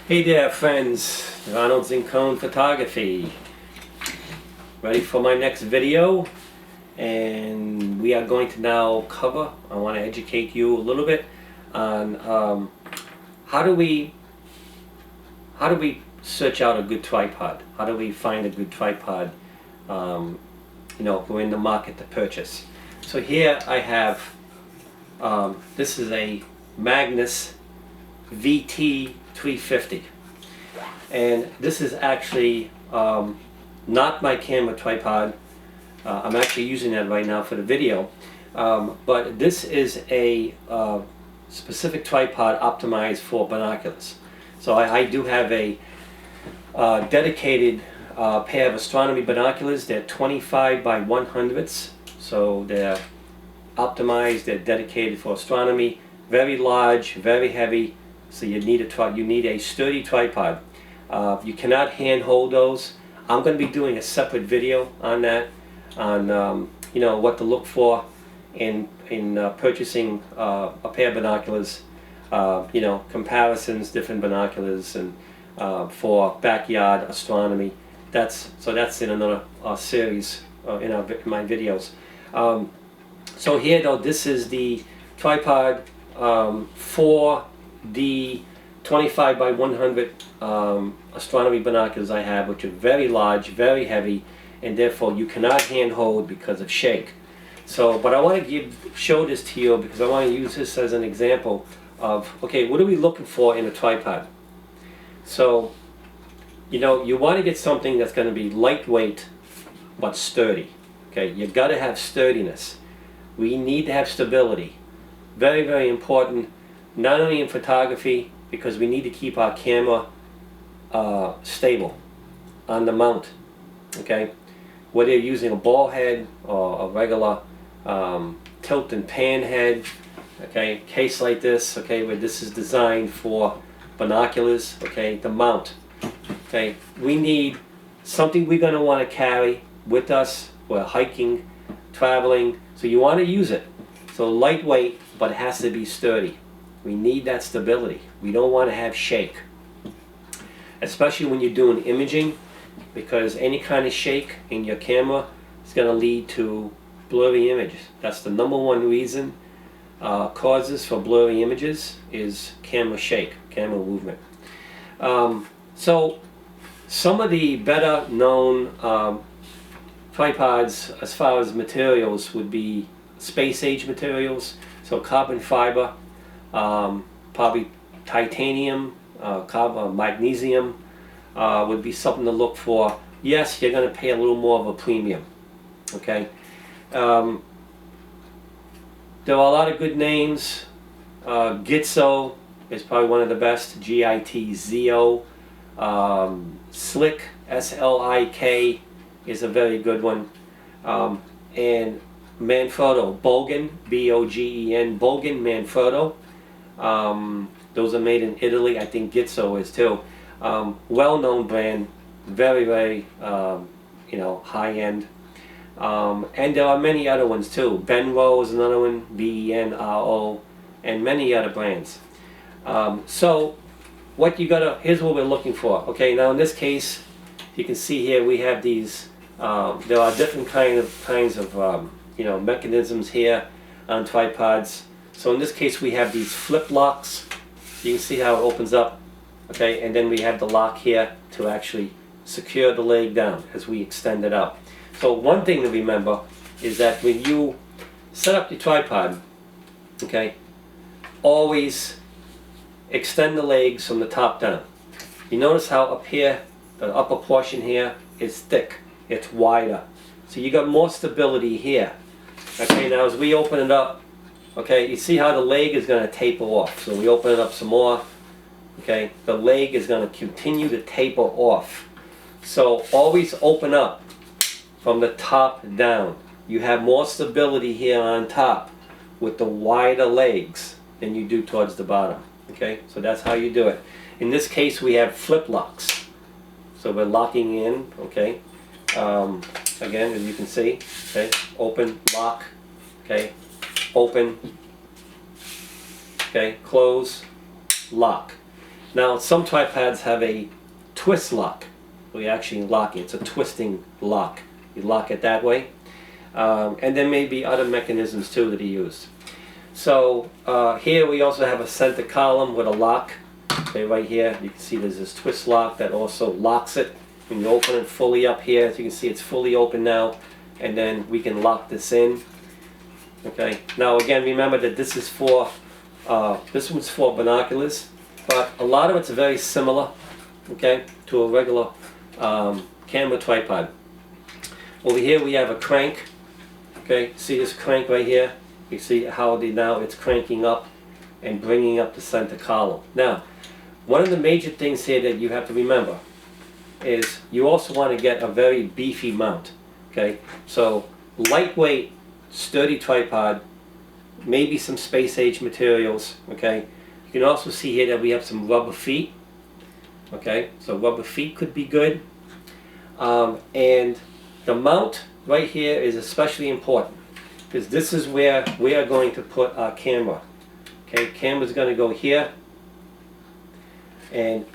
Hey there friends, Ronald Zincone Photography. Ready for my next video, and we are going to now cover, I want to educate you a little bit on how do we search out a good tripod? How do we find a good tripod if we're in the market to purchase? So here I have, this is a Magnus VT350, and this is actually not my camera tripod. I'm actually using that right now for the video, but this is a specific tripod optimized for binoculars. So I do have a dedicated pair of astronomy binoculars. They're 25 by 100ths, so they're optimized, they're dedicated for astronomy, very large, very heavy. So you need a sturdy tripod. You cannot hand hold those. I'm going to be doing a separate video on that, on what to look for in purchasing a pair of binoculars. Comparisons, different binoculars, and for backyard astronomy. That's in another series in my videos. So here though, this is the tripod for the 25 by 100 astronomy binoculars I have, which are very large, very heavy, and therefore you cannot hand hold because of shake. So, but I want to show this to you because I want to use this as an example of, okay, what are we looking for in a tripod? So, you want to get something that's going to be lightweight but sturdy. Okay, you've got to have sturdiness. We need to have stability. Very, very important, not only in photography, because we need to keep our camera stable on the mount. Okay, whether you're using a ball head or a regular tilt and pan head, okay, case like this, okay, where this is designed for binoculars, okay, the mount, okay, we need something we're going to want to carry with us. We're hiking, traveling, so you want to use it. So lightweight, but it has to be sturdy. We need that stability. We don't want to have shake, especially when you're doing imaging, because any kind of shake in your camera is going to lead to blurry images. That's the #1 reason causes for blurry images is camera shake, camera movement. So some of the better known tripods as far as materials would be space age materials, so carbon fiber, probably titanium, magnesium would be something to look for. Yes, you're going to pay a little more of a premium. Okay. There are a lot of good names. Gitzo is probably one of the best. Gitzo. Slik, S-L-I-K, is a very good one. And Manfrotto, Bogen, B-O-G-E-N, Bogen, Manfrotto. Those are made in Italy. I think Gitzo is too. Well-known brand, very, very high-end. And there are many other ones too. Benro is another one, B-E-N-R-O, and many other brands. So here's what we're looking for. Okay, now in this case, you can see here we have these, there are different kinds of mechanisms here on tripods. So in this case we have these flip locks. You can see how it opens up. Okay, and then we have the lock here to actually secure the leg down as we extend it out. So one thing to remember is that when you set up your tripod, okay, always extend the legs from the top down. You notice how up here, the upper portion here is thick, it's wider. So you got more stability here. Okay, now as we open it up, okay, you see how the leg is going to taper off. So we open it up some more. Okay, the leg is going to continue to taper off. So always open up from the top down. You have more stability here on top with the wider legs than you do towards the bottom. Okay, so that's how you do it. In this case we have flip locks. So we're locking in, okay. Again, as you can see, okay, open, lock, okay, open, Okay, close, lock. Now some tripods have a twist lock. We actually lock it. It's a twisting lock. You lock it that way. And there may be other mechanisms too that are used. So here we also have a center column with a lock. Okay, right here you can see there's this twist lock that also locks it. When you open it fully up here, as you can see it's fully open now, and then we can lock this in. Okay, now again remember that this is for, this one's for binoculars, but a lot of it's very similar, okay, to a regular camera tripod. Over here we have a crank. Okay, see this crank right here? You see how now it's cranking up and bringing up the center column. Now, one of the major things here that you have to remember is you also want to get a very beefy mount. Okay, so lightweight, sturdy tripod, maybe some space age materials. Okay, you can also see here that we have some rubber feet. Okay, so rubber feet could be good. And the mount right here is especially important because this is where we are going to put our camera. Okay, camera's going to go here, and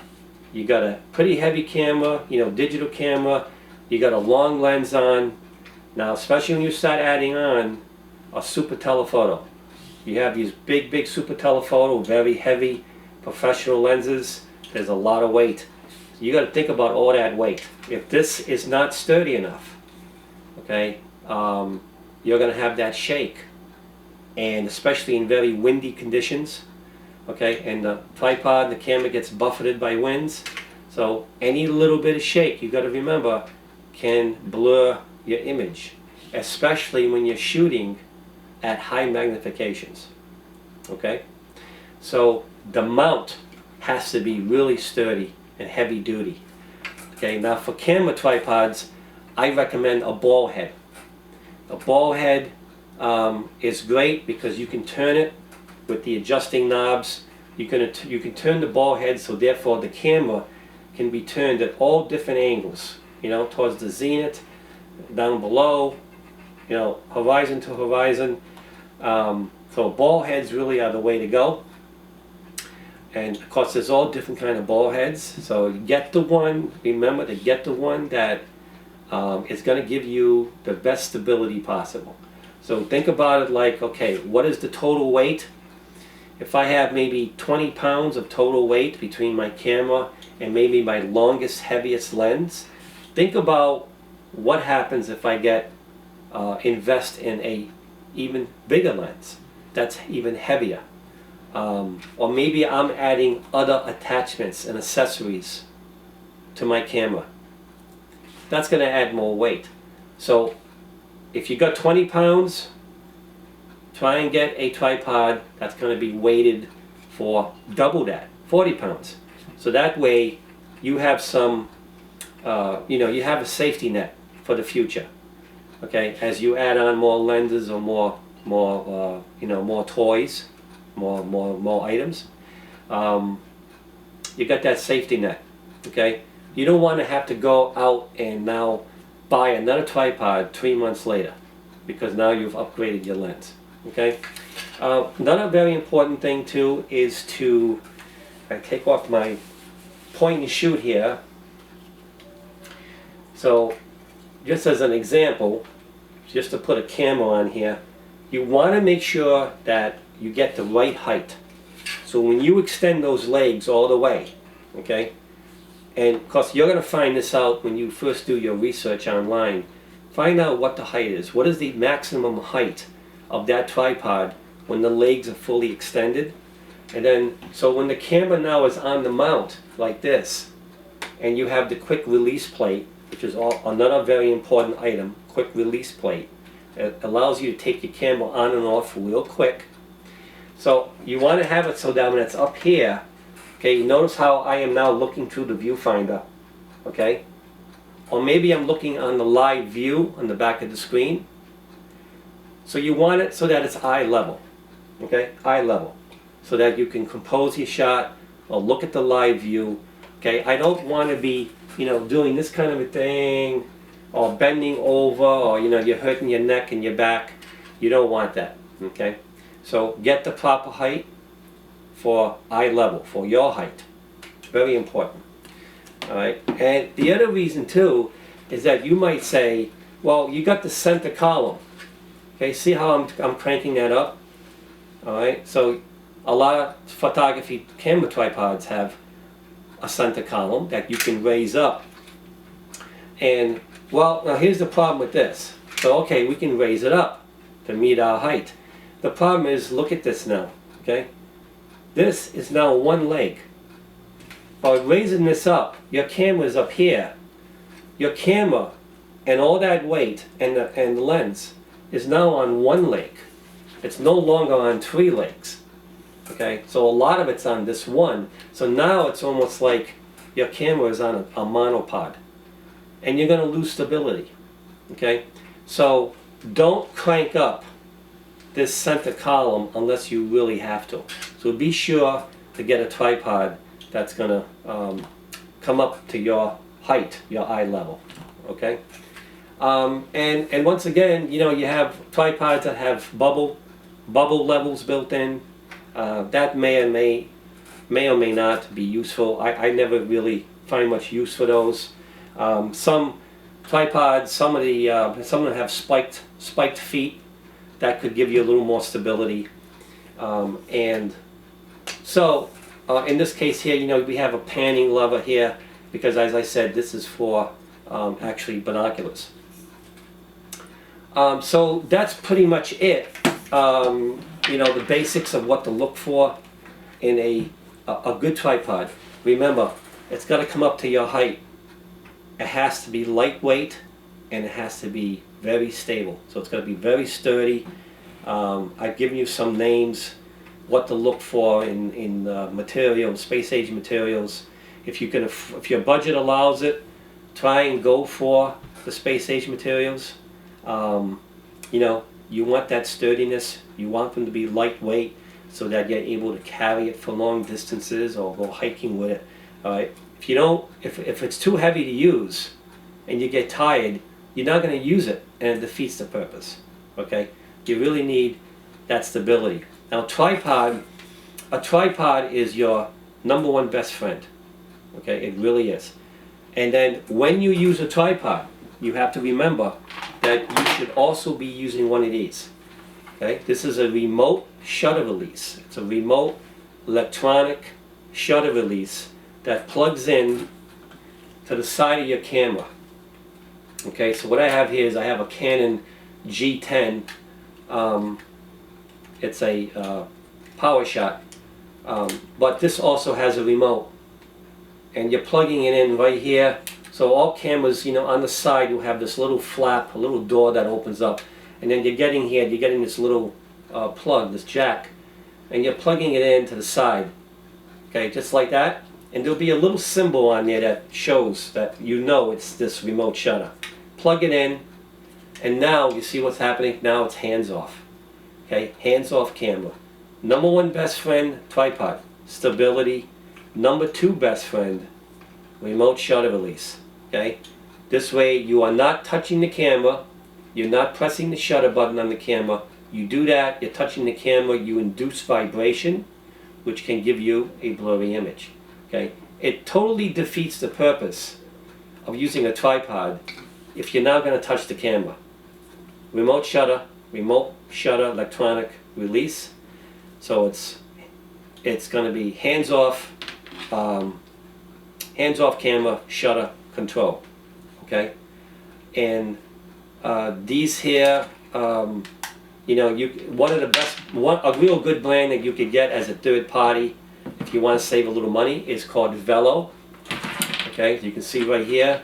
you got a pretty heavy camera, you know, digital camera. You got a long lens on. Now, especially when you start adding on a super telephoto, you have these big super telephoto, very heavy professional lenses. There's a lot of weight. You got to think about all that weight. If this is not sturdy enough, okay, you're going to have that shake, and especially in very windy conditions. Okay, and the tripod, the camera gets buffeted by winds, so any little bit of shake, you got to remember, can blur your image, especially when you're shooting at high magnifications. Okay, so the mount has to be really sturdy and heavy duty. Okay, now for camera tripods, I recommend a ball head. A ball head is great because you can turn it with the adjusting knobs. You can turn the ball head, so therefore the camera can be turned at all different angles, you know, towards the zenith, down below, you know, horizon to horizon. So ball heads really are the way to go. And of course there's all different kind of ball heads, so get the one, remember to get the one that is going to give you the best stability possible. So think about it like, okay, what is the total weight? If I have maybe 20 pounds of total weight between my camera and maybe my longest, heaviest lens, think about what happens if I invest in a even bigger lens that's even heavier. Or maybe I'm adding other attachments and accessories to my camera. That's going to add more weight. So if you got 20 pounds, try and get a tripod that's going to be weighted for double that, 40 pounds. So that way you have some, you know, you have a safety net for the future. Okay, as you add on more lenses or more you know, more toys, more items, you got that safety net. Okay, you don't want to have to go out and now buy another tripod 3 months later because now you've upgraded your lens. Okay, another very important thing too is to take off my point and shoot here. So just as an example, just to put a camera on here, you want to make sure that you get the right height. So when you extend those legs all the way, okay, and of course you're going to find this out when you first do your research online, find out what the height is. What is the maximum height of that tripod when the legs are fully extended? And then, so when the camera now is on the mount like this, and you have the quick release plate, which is another very important item, quick release plate. It allows you to take your camera on and off real quick. So you want to have it so that when it's up here, okay, notice how I am now looking through the viewfinder, okay? Or maybe I'm looking on the live view on the back of the screen. So you want it so that it's eye level, okay? Eye level. So that you can compose your shot or look at the live view, okay? I don't want to be, you know, doing this kind of a thing or bending over, or, you know, you're hurting your neck and your back. You don't want that, okay? So get the proper height, for eye level, for your height. Very important. All right. And the other reason too is that you might say, well, you got the center column. Okay, see how I'm cranking that up? All right. So a lot of photography camera tripods have a center column that you can raise up. And well, now here's the problem with this. So okay, we can raise it up to meet our height. The problem is, look at this now. Okay, this is now one leg. By raising this up, your camera is up here. Your camera and all that weight and the lens is now on one leg. It's no longer on 3 legs. Okay, so a lot of it's on this one. So now it's almost like your camera is on a monopod, and you're going to lose stability. Okay, so don't crank up this center column unless you really have to. So be sure to get a tripod that's going to come up to your height, your eye level. Okay, and once again, you know, you have tripods that have bubble levels built in. That may or may not be useful. I never really find much use for those. Some tripods, some of them have spiked feet that could give you a little more stability. And so in this case here, you know, we have a panning lever here because, as I said, this is for actually binoculars. So that's pretty much it. You know, the basics of what to look for in a good tripod. Remember, it's got to come up to your height. It has to be lightweight, and it has to be very stable. So it's got to be very sturdy. I've given you some names, what to look for in materials, space age materials. If your budget allows it, try and go for the space age materials. You know, you want that sturdiness. You want them to be lightweight so that you're able to carry it for long distances or go hiking with it. All right. If you don't, if it's too heavy to use and you get tired, you're not going to use it, and it defeats the purpose. Okay. You really need that stability. Now, a tripod is your #1 best friend. Okay, it really is. And then when you use a tripod, you have to remember that you should also be using one of these. Okay, this is a remote shutter release. It's a remote electronic shutter release that plugs in to the side of your camera. Okay, so what I have here is I have a Canon G10. It's a PowerShot, but this also has a remote, and you're plugging it in right here. So all cameras, you know, on the side will have this little flap, a little door that opens up, and then you're getting this little plug, this jack, and you're plugging it in to the side. Okay, just like that, and there'll be a little symbol on there that shows that you know it's this remote shutter. Plug it in, and now you see what's happening. Now it's hands off. Okay, hands off camera. #1 best friend, tripod. Stability. #2 best friend, remote shutter release. Okay, this way you are not touching the camera. You're not pressing the shutter button on the camera. You do that, you're touching the camera, you induce vibration, which can give you a blurry image. Okay, it totally defeats the purpose of using a tripod if you're not going to touch the camera. Remote shutter electronic release. So it's going to be hands off camera shutter control. Okay, and these here, you know, one of the best, a real good brand that you could get as a third party, if you want to save a little money, is called Velo. Okay, you can see right here.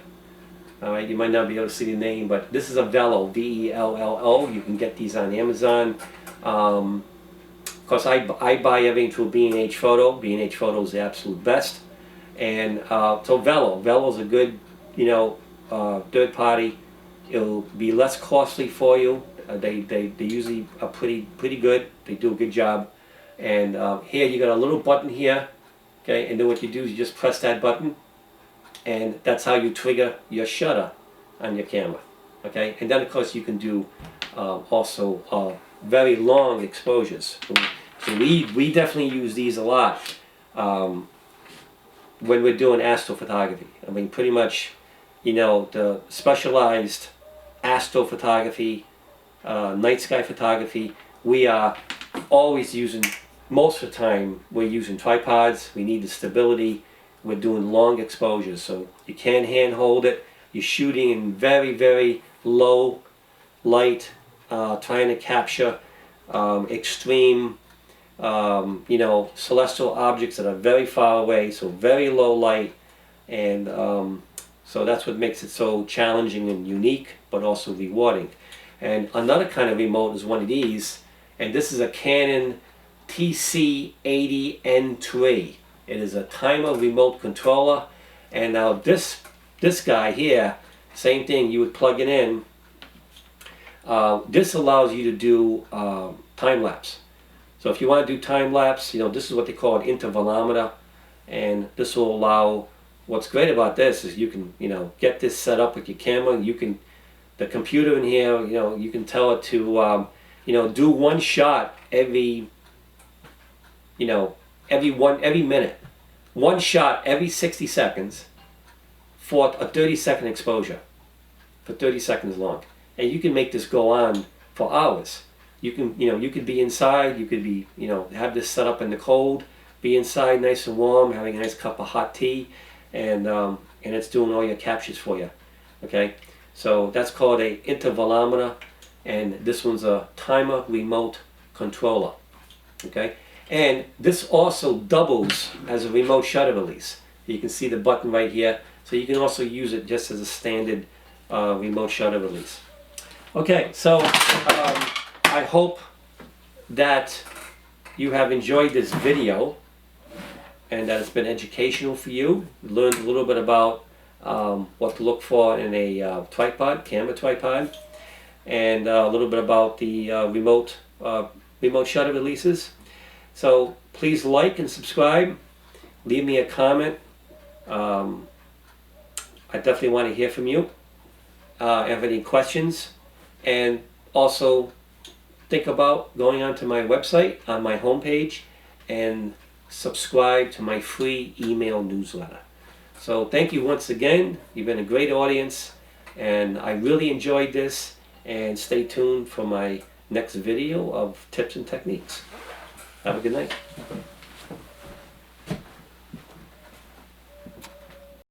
All right, you might not be able to see the name, but this is a Velo, V-E-L-L-O. You can get these on Amazon. Of course, I buy everything through B&H Photo. B&H Photo is the absolute best. And so Velo is a good, you know, third party. It'll be less costly for you. They usually are pretty good. They do a good job. And here you got a little button here. Okay, and then what you do is you just press that button, and that's how you trigger your shutter on your camera. Okay, and then of course you can do also very long exposures. So we definitely use these a lot when we're doing astrophotography. I mean, pretty much, you know, the specialized astrophotography, night sky photography, we are always using, most of the time, we're using tripods. We need the stability. We're doing long exposures, so you can't hand hold it. You're shooting in very, very low light, trying to capture extreme, you know, celestial objects that are very far away, so very low light, and so that's what makes it so challenging and unique, but also rewarding. And another kind of remote is one of these, and this is a Canon TC80N3. It is a timer remote controller, and now this guy here, same thing, you would plug it in. This allows you to do time lapse. So if you want to do time lapse, you know, this is what they call an intervalometer, and this will allow. What's great about this is you can, you know, get this set up with your camera. You can, the computer in here, you know, you can tell it to, you know, do one shot every, you know, every minute, one shot every 60 seconds for a 30-second exposure, for 30 seconds long, and you can make this go on for hours. You can, you know, you could be inside, you could be, you know, have this set up in the cold, be inside nice and warm, having a nice cup of hot tea, and it's doing all your captures for you. Okay, so that's called a intervalometer, and this one's a timer remote controller. Okay, and this also doubles as a remote shutter release. You can see the button right here, so you can also use it just as a standard remote shutter release. Okay, so I hope that you have enjoyed this video and that it's been educational for you. Learned a little bit about what to look for in a tripod, camera tripod, and a little bit about the remote shutter releases. So please like and subscribe. Leave me a comment. I definitely want to hear from you. Have any questions, and also think about going onto my website on my homepage and subscribe to my free email newsletter. So thank you once again. You've been a great audience, and I really enjoyed this, and stay tuned for my next video of tips and techniques. Have a good night.